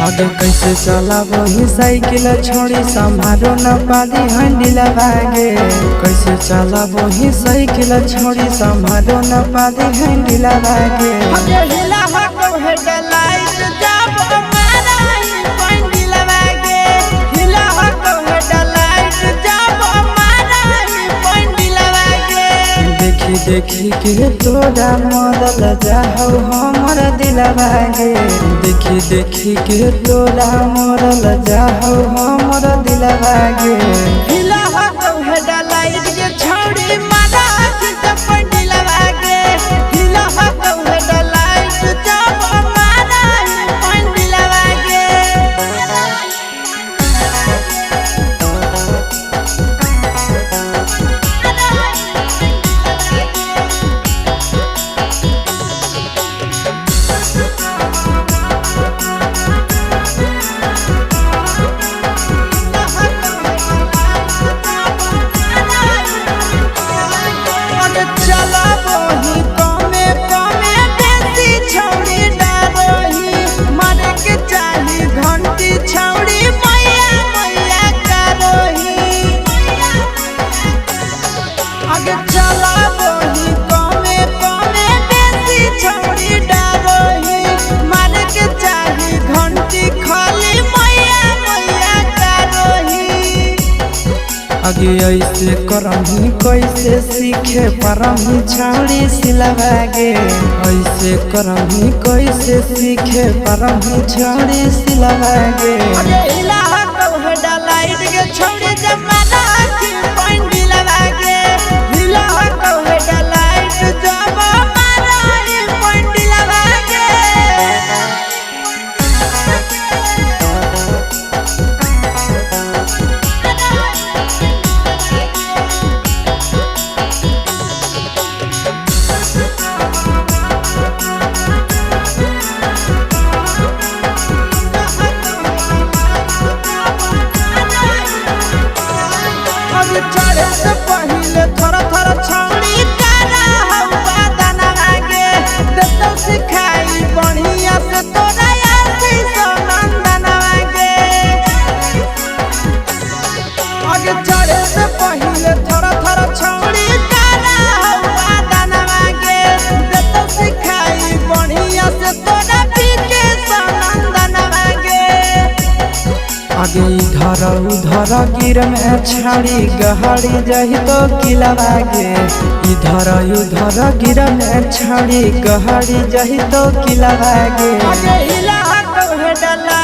आगे कैसे चला वही साइकिल छोड़ी संभारो न पादी हंडिला भागे। कैसे चला वही साइकिल छोड़ी संभारो न पादी हंडिला भागे। देखी के तोरा मरल जाहौ हमर दिलवा गे। देखी के तोरा मरल जाहौ हमर दिलवा गे। आगे ऐसे करही कैसे सीखे परही छाड़ी सिलवा गे। ऐसे करही कैसे सीखे परही छाड़ी सिलवा गे। चढ़े से पहले थोड़ा थोड़ा छौड़ी तारा हवा दाना आगे देतो सिखाई बढ़िया से तोरा आसी सोनंदन आगे। आगे चढ़े से पहले थोड़ा थोड़ा छौड़ी तारा हवा दाना आगे देतो सिखाई बढ़िया से तोरा पीके सोनंदन आगे। आगे इधर उधर गिर में छाड़ी गहरी जही तो किलवा गे। इधर उधर गिर में छाड़ी गहरी जही तो किलवा गे। आगे हिला तो है डला